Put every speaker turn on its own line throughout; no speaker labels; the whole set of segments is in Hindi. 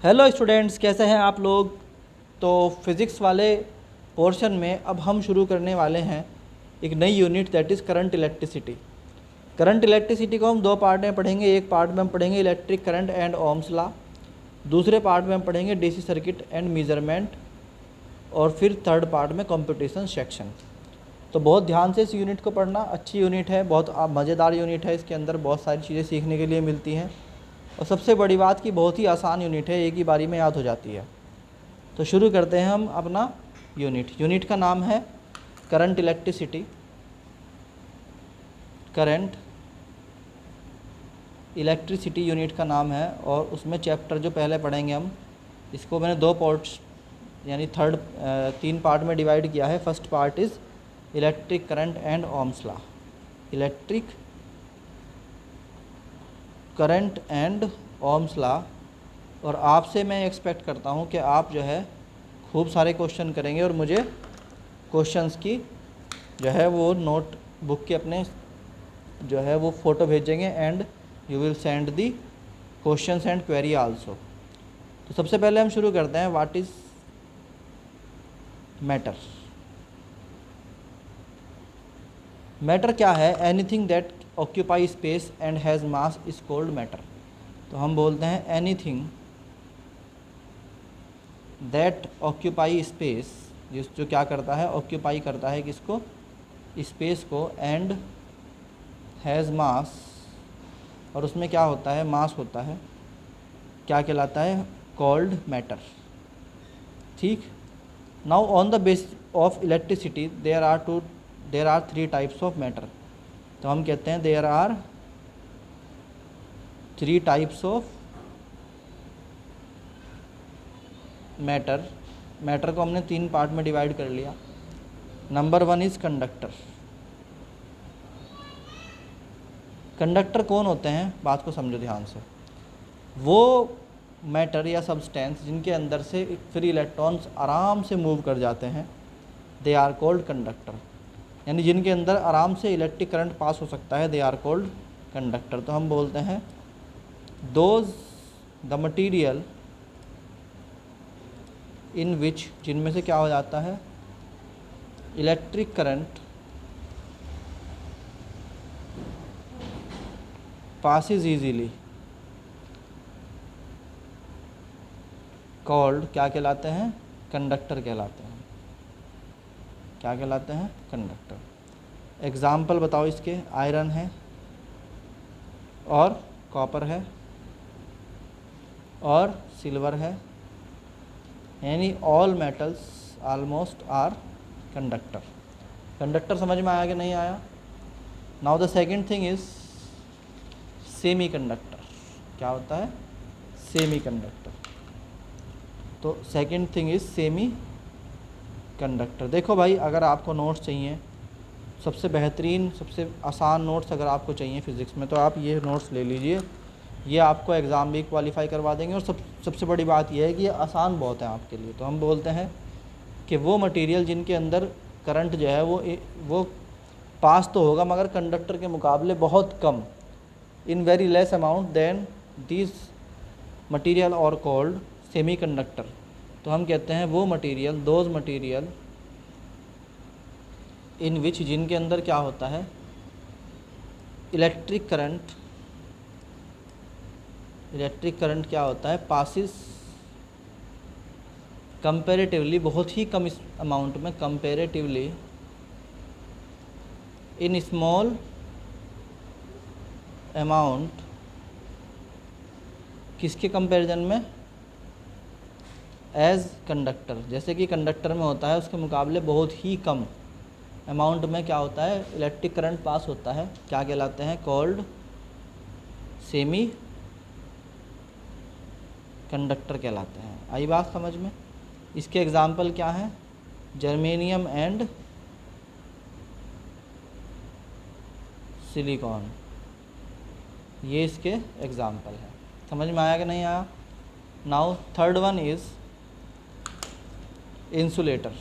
हेलो स्टूडेंट्स, कैसे हैं आप लोग। तो फिज़िक्स वाले पोर्शन में अब हम शुरू करने वाले हैं एक नई unit, that is current electricity. Current electricity को हम दो पार्ट में पढ़ेंगे। एक पार्ट में हम पढ़ेंगे electric current and Ohm's law, दूसरे पार्ट में हम पढ़ेंगे डीसी सर्किट एंड मेजरमेंट, और फिर थर्ड पार्ट में कंप्यूटेशन सेक्शन। तो बहुत ध्यान से इस यूनिट को पढ़ना। अच्छी यूनिट है, बहुत मज़ेदार यूनिट है। इसके अंदर बहुत सारी चीज़ें सीखने के लिए मिलती हैं, और सबसे बड़ी बात कि बहुत ही आसान यूनिट है, एक ही बारी में याद हो जाती है। तो शुरू करते हैं हम अपना यूनिट का नाम है current electricity. Current electricity unit का नाम है, और उसमें चैप्टर जो पहले पढ़ेंगे हम, इसको मैंने दो पार्ट्स यानी तीन पार्ट में डिवाइड किया है। First part is electric current and Ohm's law. Electric current and Ohm's law. और आपसे मैं एक्सपेक्ट करता हूँ कि आप जो है खूब सारे क्वेश्चन करेंगे, और मुझे क्वेश्चंस की जो है वो नोट बुक के अपने जो है वो फ़ोटो भेजेंगे, and you will send the questions and query also. तो सबसे पहले हम शुरू करते हैं, व्हाट इज़ मैटर। मैटर क्या है? Anything that occupy space and has mass is called matter. तो हम बोलते हैं एनीथिंग दैट ऑक्यूपाई स्पेस, जो क्या करता है, ऑक्यूपाई करता है किसको? स्पेस को, एंड हैज़ मास, और उसमें क्या होता है? मास होता है। क्या कहलाता है? Called matter. ठीक। Now on the base of electricity there are three types of matter. तो हम कहते हैं there are three types of matter. Matter को हमने तीन पार्ट में डिवाइड कर लिया। Number one is conductor. Conductor कौन होते हैं? बात को समझो ध्यान से। वो मैटर या सब्सटेंस जिनके अंदर से फ्री इलेक्ट्रॉन्स आराम से मूव कर जाते हैं, दे आर कॉल्ड कंडक्टर। यानी जिनके अंदर आराम से इलेक्ट्रिक करंट पास हो सकता है, दे आर कॉल्ड कंडक्टर। तो हम बोलते हैं दोज द मटीरियल इन विच, जिनमें से क्या हो जाता है? Electric current passes easily, called क्या कहलाते हैं? कंडक्टर कहलाते हैं। क्या कहलाते हैं? कंडक्टर। एग्जाम्पल बताओ इसके। आयरन है, और कॉपर है, और सिल्वर है, यानी all metals almost are conductor. Conductor समझ में आया कि नहीं आया? Now the second thing is semiconductor. क्या होता है? Semiconductor. तो second thing is semiconductor. देखो भाई, अगर आपको नोट्स चाहिए, सबसे बेहतरीन सबसे आसान नोट्स अगर आपको चाहिए फ़िज़िक्स में, तो आप ये नोट्स ले लीजिए। ये आपको एग्ज़ाम भी क्वालिफाई करवा देंगे, और सबसे बड़ी बात यह है कि ये आसान बहुत है आपके लिए। तो हम बोलते हैं कि वो मटेरियल जिनके अंदर करंट जो है वो पास तो होगा, मगर कंडक्टर के मुकाबले बहुत कम, in very less amount, then these material are called semi conductor। तो हम कहते हैं वो मटेरियल, दोज मटेरियल इन विच, जिनके अंदर क्या होता है? इलेक्ट्रिक करंट क्या होता है? पासिस कंपेरेटिवली, बहुत ही कम अमाउंट में, कंपेरेटिवली इन स्मॉल अमाउंट। किसके कंपैरिजन में? As conductor. जैसे कि कंडक्टर में होता है, उसके मुकाबले बहुत ही कम अमाउंट में क्या होता है? इलेक्ट्रिक करंट पास होता है। क्या कहलाते हैं? कॉल्ड सेमी कंडक्टर कहलाते हैं। आई बात समझ में? इसके एग्जाम्पल क्या हैं? जर्मेनियम एंड सिलिकॉन, ये इसके एग्जाम्पल हैं। समझ में आया कि नहीं आया? Now third one is insulator.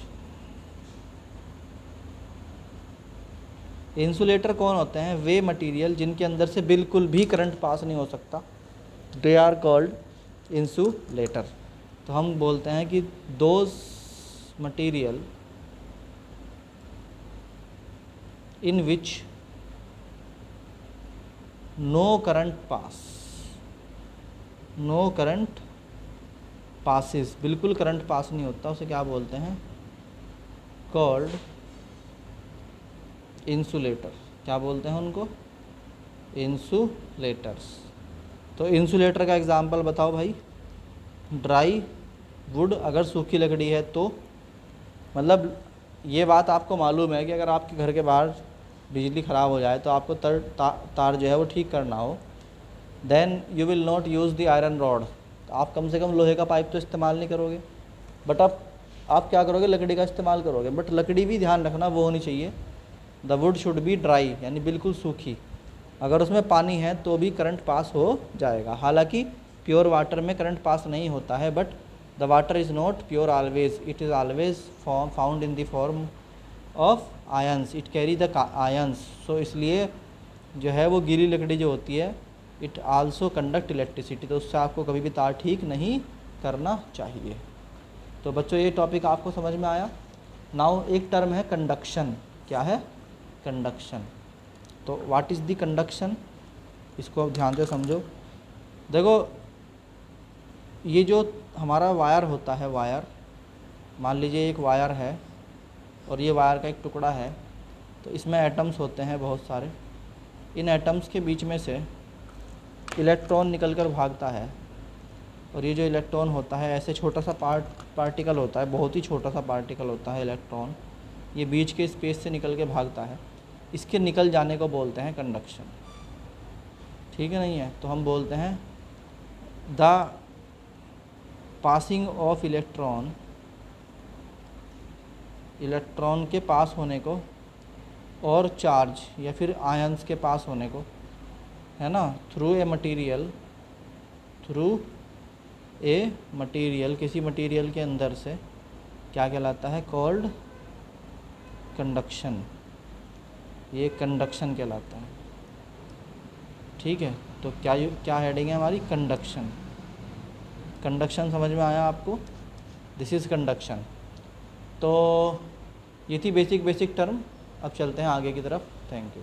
Insulator कौन होते हैं? वे मटेरियल जिनके अंदर से बिल्कुल भी करंट पास नहीं हो सकता, दे आर कॉल्ड इंसुलेटर। तो हम बोलते हैं कि those material in which no current passes, बिल्कुल करंट पास नहीं होता, उसे क्या बोलते हैं? Called insulator. क्या बोलते हैं उनको? इंसुलेटर्स। तो इंसुलेटर का एग्जांपल बताओ भाई। ड्राई वुड, अगर सूखी लकड़ी है तो, मतलब ये बात आपको मालूम है कि अगर आपके घर के बाहर बिजली ख़राब हो जाए तो आपको तार जो है वो ठीक करना हो, then you will not use the iron rod. तो आप कम से कम लोहे का पाइप तो इस्तेमाल नहीं करोगे, बट आप क्या करोगे? लकड़ी का इस्तेमाल करोगे। बट लकड़ी भी ध्यान रखना वो होनी चाहिए, the wood should be dry, यानी बिल्कुल सूखी। अगर उसमें पानी है तो भी करंट पास हो जाएगा। हालांकि प्योर वाटर में करंट पास नहीं होता है, but the water is not pure always, it is always found in the form of ions, it carry the ions. So इसलिए जो है वो गीली लकड़ी जो होती है, इट आल्सो कंडक्ट इलेक्ट्रिसिटी, तो उससे आपको कभी भी तार ठीक नहीं करना चाहिए। तो बच्चों ये टॉपिक आपको समझ में आया। नाउ एक टर्म है कंडक्शन। क्या है? कंडक्शन। तो व्हाट इज़ द कंडक्शन, इसको ध्यान से समझो। देखो, ये जो हमारा वायर होता है, वायर, मान लीजिए एक वायर है और ये वायर का एक टुकड़ा है, तो इसमें एटम्स होते हैं बहुत सारे। इन एटम्स के बीच में से इलेक्ट्रॉन निकलकर भागता है, और ये जो इलेक्ट्रॉन होता है ऐसे छोटा सा पार्टिकल होता है, बहुत ही छोटा सा पार्टिकल होता है इलेक्ट्रॉन, ये बीच के स्पेस से निकल के भागता है। इसके निकल जाने को बोलते हैं कंडक्शन। ठीक है, नहीं है? तो हम बोलते हैं द पासिंग ऑफ इलेक्ट्रॉन के पास होने को, और चार्ज या फिर आयंस के पास होने को, है ना, थ्रू ए मटेरियल, किसी मटेरियल के अंदर से, क्या कहलाता है? Called conduction. ये कंडक्शन कहलाता है। ठीक है, तो क्या हेडिंग है हमारी? कंडक्शन। कंडक्शन समझ में आया आपको? This is conduction. तो ये थी बेसिक टर्म। अब चलते हैं आगे की तरफ। Thank you.